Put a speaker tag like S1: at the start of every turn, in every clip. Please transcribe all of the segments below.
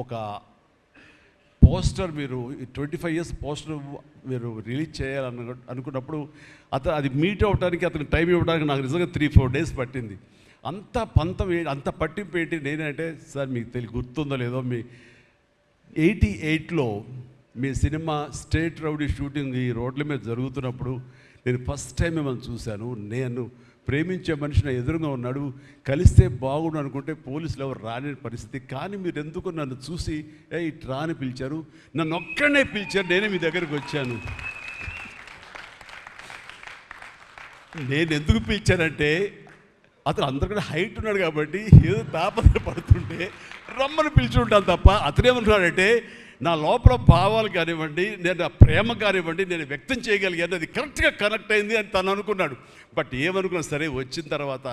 S1: ఒక పోస్టర్ మీరు 25 years poster మీరు రిలీజ్ చేయాలని అనుకున్నప్పుడు అది మీట్ అవ్వడానికి అతనికి టైం ఇవ్వడానికి నాకు నిజంగా 3-4 days పట్టింది. అంత పంతం అంత పట్టింపు ఏంటి నేనంటే, సార్ మీకు గుర్తుందో లేదో, మీ 88లో మీ సినిమా స్టేట్ రౌడీ షూటింగ్ ఈ రోడ్ల మీద జరుగుతున్నప్పుడు నేను ఫస్ట్ టైం మిమ్మల్ని చూశాను. నేను ప్రేమించే మనిషి నా ఎదురుగా ఉన్నాడు, కలిస్తే బాగుండు అనుకుంటే పోలీసులు ఎవరు రాని పరిస్థితి. కానీ మీరు ఎందుకు నన్ను చూసి ఇటు రాని పిలిచారు, నన్ను ఒక్కడనే పిలిచారు, నేనే మీ దగ్గరికి వచ్చాను. నేను ఎందుకు పిలిచానంటే అతను అందరికన్నా హైట్ ఉన్నాడు కాబట్టి ఏదో తాపత్ర పడుతుంటే రమ్మని పిలిచుంటాను తప్ప అతనేమన్నాడంటే నా లోపల భావాలు కానివ్వండి, నేను నా ప్రేమ కానివ్వండి నేను వ్యక్తం చేయగలిగాను, అది కరెక్ట్గా కనెక్ట్ అయింది అని తను అనుకున్నాడు. బట్ ఏమనుకున్నా సరే వచ్చిన తర్వాత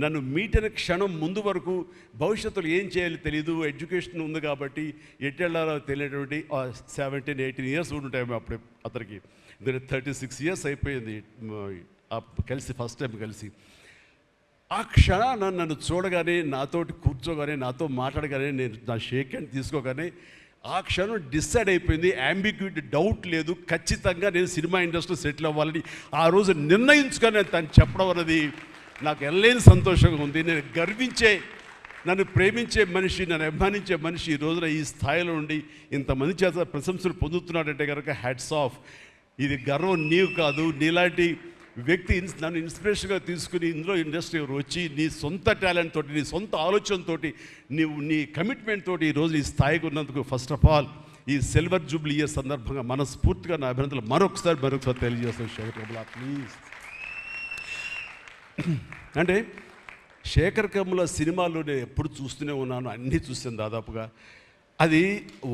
S1: నన్ను మీట్ అయిన క్షణం ముందు వరకు భవిష్యత్తులో ఏం చేయాలో తెలియదు, ఎడ్యుకేషన్ ఉంది కాబట్టి ఎట్టెళ్ళాలో తెలియనటువంటి 17-18 years ఉంటాయి అప్పుడు అతనికి. 36 years అయిపోయింది కలిసి, ఫస్ట్ టైం కలిసి. ఆ క్షణాన నన్ను చూడగానే, నాతోటి కూర్చోగానే, నాతో మాట్లాడగానే, నేను నా షేక్ హ్యాండ్ తీసుకోగానే ఆ క్షణం డిసైడ్ అయిపోయింది. అంబిగ్యూటీ డౌట్ లేదు, ఖచ్చితంగా నేను సినిమా ఇండస్ట్రీలో సెటిల్ అవ్వాలని ఆ రోజు నిర్ణయించుకొని తను చెప్పడం అన్నది నాకు ఎనలేని సంతోషంగా ఉంది. నేను గర్వించే, నన్ను ప్రేమించే మనిషి, నన్ను అభిమానించే మనిషి ఈ రోజున ఈ స్థాయిలో ఉండి ఇంతమంది చేత ప్రశంసలు పొందుతున్నాడంటే కనుక హ్యాట్స్ ఆఫ్. ఇది గర్వం నీవు కాదు, నీలాంటి వ్యక్తి నన్ను ఇన్స్పిరేషన్గా తీసుకుని ఇందులో ఇండస్ట్రీ వచ్చి నీ సొంత టాలెంట్ తోటి, నీ సొంత ఆలోచనతోటి, నీ కమిట్మెంట్ తోటి ఈరోజు ఈ స్థాయికి ఉన్నందుకు ఫస్ట్ ఆఫ్ ఆల్ ఈ సిల్వర్ జూబ్లీ ఇయర్ సందర్భంగా మనస్ఫూర్తిగా నా అభినందనలు మరొకసారి తెలియజేస్తాను. శేఖర్ కమ్ముల ప్లీజ్. అంటే శేఖర్ కమ్ముల సినిమాలు నేను ఎప్పుడు చూస్తూనే ఉన్నాను, అన్నీ చూసాను దాదాపుగా. అది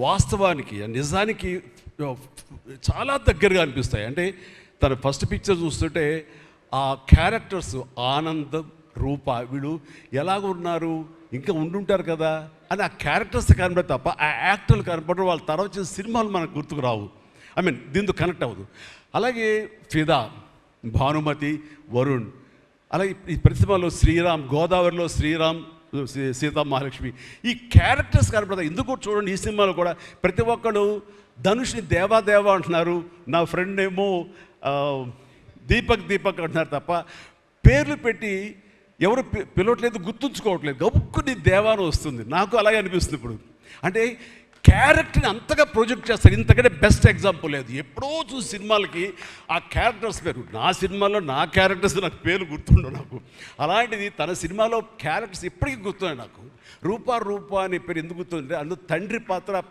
S1: వాస్తవానికి నిజానికి చాలా దగ్గరగా అనిపిస్తాయి. అంటే తన ఫస్ట్ పిక్చర్ చూస్తుంటే ఆ క్యారెక్టర్స్ ఆనందం, రూప వీళ్ళు ఎలాగ ఉన్నారు, ఇంకా ఉండుంటారు కదా అని ఆ క్యారెక్టర్స్ కనబడే తప్ప ఆ యాక్టర్లు కనపడరు. వాళ్ళ తర్వాత చేసిన సినిమాలు మనకు గుర్తుకు రావు, దీంతో కనెక్ట్ అవ్వదు. అలాగే ఫిదా, భానుమతి, వరుణ్, అలాగే ఈ ప్రతిమలో శ్రీరామ్, గోదావరిలో శ్రీరామ్, సీతా మహాలక్ష్మి, ఈ క్యారెక్టర్స్ కనపడతాయి. ఎందుకు చూడండి ఈ సినిమాలో కూడా ప్రతి ఒక్కడు ధనుష్ని దేవా అంటున్నారు, నా ఫ్రెండ్ ఏమో దీపక్ అంటున్నారు తప్ప పేర్లు పెట్టి ఎవరు పిలవట్లేదు, గుర్తుంచుకోవట్లేదు. గబుక్కుని దేవాను వస్తుంది. నాకు అలాగే అనిపిస్తుంది ఇప్పుడు. అంటే క్యారెక్టర్ని అంతగా ప్రొజెక్ట్ చేస్తారు, ఇంతకంటే బెస్ట్ ఎగ్జాంపుల్ లేదు. ఎప్పుడో చూసి సినిమాలకి ఆ క్యారెక్టర్స్ పేరు, నా సినిమాలో నా క్యారెక్టర్స్ నాకు పేరు గుర్తుండవు నాకు. అలాంటిది తన సినిమాలో క్యారెక్టర్స్ ఇప్పటికీ గుర్తున్నాయి నాకు. రూప అనే పేరు ఎందుకు గుర్తుందంటే అందులో తండ్రి పాత్ర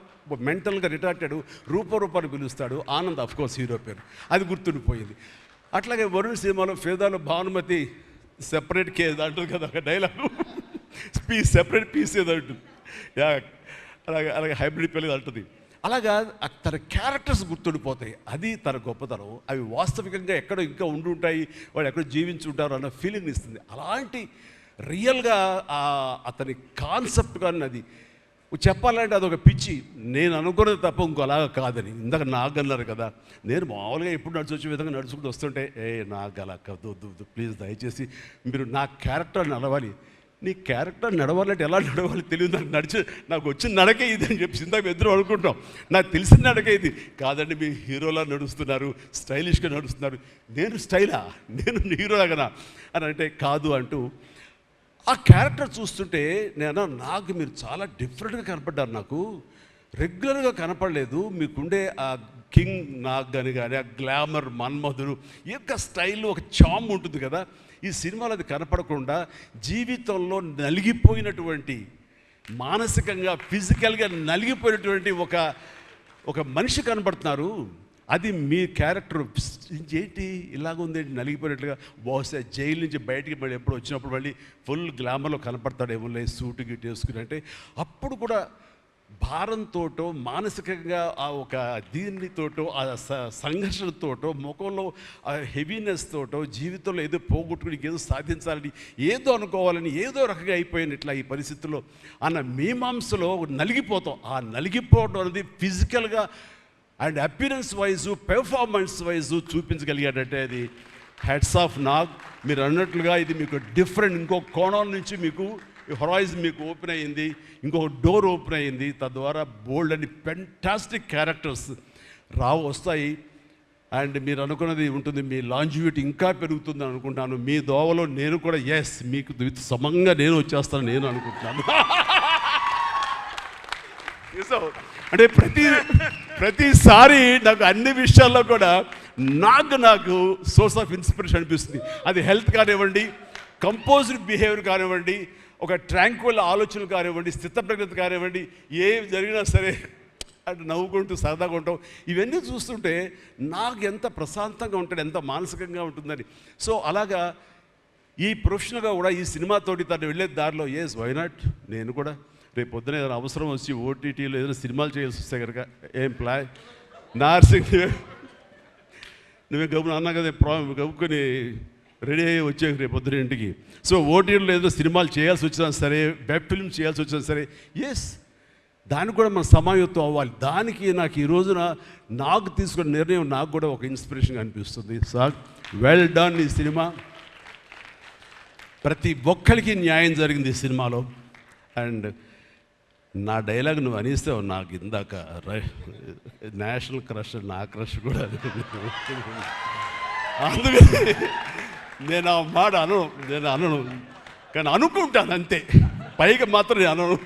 S1: మెంటల్గా రిటార్టెడ్ రూపాన్ని పిలుస్తాడు. ఆనంద్ అఫ్కోర్స్ హీరో పేరు, అది గుర్తుండిపోయింది. అట్లాగే వరుణ్ సినిమాలో ఫిదాలో భానుమతి సెపరేట్ కేజ్ అంటుంది కదా ఒక డైలాగ్, సెపరేట్ పీస్ ఏదో అంటుంది, అలాగే హైబ్రిడ్ పెళ్ళి అంటుంది. అలాగా తన క్యారెక్టర్స్ గుర్తుండిపోతాయి, అది తన గొప్పతనం. అవి వాస్తవికంగా ఎక్కడో ఇంకా ఉండుంటాయి, వాళ్ళు ఎక్కడో జీవించుంటారు అన్న ఫీలింగ్ ఇస్తుంది. అలాంటి రియల్గా అతని కాన్సెప్ట్ కానీ అది చెప్పాలంటే అదొక పిచ్చి. నేను అనుకున్నది తప్ప ఇంకోలాగా కాదని. ఇందాక నాగన్నారు కదా, నేను మామూలుగా ఎప్పుడు వచ్చే విధంగా నడుచుకుంటూ వస్తుంటే నాకు అలా వద్దు ప్లీజ్ దయచేసి మీరు నా క్యారెక్టర్ నడవాలి. నీ క్యారెక్టర్ నడవాలంటే ఎలా నడవాలి తెలియదు, నాకు వచ్చిన నడకే ఇది అని చెప్పి ఇందాక ఇద్దరు అనుకుంటాం. నాకు తెలిసిన నడకే ఇది కాదండి, మీ హీరోలా నడుస్తున్నారు, స్టైలిష్గా నడుస్తున్నారు. నేను స్టైలా, నేను హీరోలాగనా అని అంటే కాదు అంటూ ఆ క్యారెక్టర్ చూస్తుంటే నాకు మీరు చాలా డిఫరెంట్గా కనపడ్డారు. నాకు రెగ్యులర్గా కనపడలేదు. మీకుండే ఆ కింగ్ నాగ్ అని కానీ ఆ గ్లామర్ మన్మధుడు ఈ యొక్క స్టైల్లో ఒక చామ్ ఉంటుంది కదా, ఈ సినిమాలో అది కనపడకుండా జీవితంలో నలిగిపోయినటువంటి, మానసికంగా ఫిజికల్గా నలిగిపోయినటువంటి ఒక మనిషి కనపడుతున్నారు. అది మీ క్యారెక్టర్ ఏంటి ఇలాగుందేంటి నలిగిపోయినట్లుగా. బహుశా జైలు నుంచి బయటికి మళ్ళీ ఎప్పుడు వచ్చినప్పుడు మళ్ళీ ఫుల్ గ్లామర్లో కనపడతాడేమో సూటు గిట్ వేసుకుని. అంటే అప్పుడు కూడా భారంతోటో మానసికంగా ఆ ఒక దీనితోటో ఆ సంఘర్షణతోటో ముఖంలో ఆ హెవీనెస్ తోటో జీవితంలో ఏదో పోగొట్టుకుని ఏదో సాధించాలని ఏదో అనుకోవాలని ఏదో రకంగా అయిపోయినట్లా ఈ పరిస్థితుల్లో అన్న మీమాంసలో నలిగిపోతాం. ఆ నలిగిపోవడం అనేది ఫిజికల్గా and appearance wise performance wise చూపించగలిగాడంటే అది హ్యాట్స్ ఆఫ్ నాగ్. మీరు అన్నట్లుగా ఇది మీకు డిఫరెంట్ ఇంకో కోణం నుంచి మీకు హొరైజన్ మీకు ఓపెన్ అయ్యింది, ఇంకొక డోర్ ఓపెన్ అయ్యింది. తద్వారా బోల్డ్ అని ఫెంటాస్టిక్ క్యారెక్టర్స్ వస్తాయి. అండ్ మీరు అనుకున్నది ఉంటుంది, మీ లాంజివిటీ ఇంకా పెరుగుతుందని అనుకుంటున్నాను. మీ దోవలో నేను కూడా మీకు సమంగా నేను వచ్చేస్తాను నేను అనుకుంటున్నాను. అంటే ప్రతిసారి నాకు అన్ని విషయాల్లో కూడా నాకు సోర్స్ ఆఫ్ ఇన్స్పిరేషన్ అనిపిస్తుంది. అది హెల్త్ కానివ్వండి, కంపోజ్డ్ బిహేవియర్ కానివ్వండి, ఒక ట్రాంక్వల్ ఆలోచనలు కానివ్వండి, స్థితప్రజ్ఞత కానివ్వండి, ఏం జరిగినా సరే అటు నవ్వుకుంటూ సరదాగా ఉంటాం. ఇవన్నీ చూస్తుంటే నాకు ఎంత ప్రశాంతంగా ఉంటుంది, ఎంత మానసికంగా ఉంటుందని. సో అలాగా ఈ ప్రొఫెషనల్గా కూడా ఈ సినిమాతోటి తను వెళ్ళే దారిలో వై నాట్ నేను కూడా రేపు పొద్దున ఏదైనా అవసరం వచ్చి ఓటీటీలో ఏదైనా సినిమాలు చేయాల్సి వస్తే కనుక ఏం నార్సింగ్ నువ్వే గబున అన్నా కదా గబుకొని రెడీ అయ్యి వచ్చే రేపు పొద్దున ఇంటికి. సో ఓటీటీలో ఏదైనా సినిమాలు చేయాల్సి వచ్చినా సరే, వెబ్ ఫిల్మ్ చేయాల్సి వచ్చినా సరే, దానికి కూడా మనం సమాయత్తం అవ్వాలి. దానికి నాకు ఈ రోజున నాకు తీసుకున్న నిర్ణయం నాకు కూడా ఒక ఇన్స్పిరేషన్గా అనిపిస్తుంది. Sir well done. ఈ సినిమా ప్రతి ఒక్కరికి న్యాయం జరిగింది ఈ సినిమాలో. అండ్ నా డైలాగ్ నువ్వు అనిస్తావు నాకు ఇందాక నేషనల్ క్రష్, నా క్రష్ కూడా అందుకని నేను ఆ మాట నేను అనను, కానీ అనుకుంటాను అంతే, పైగా మాత్రం నేను అనను.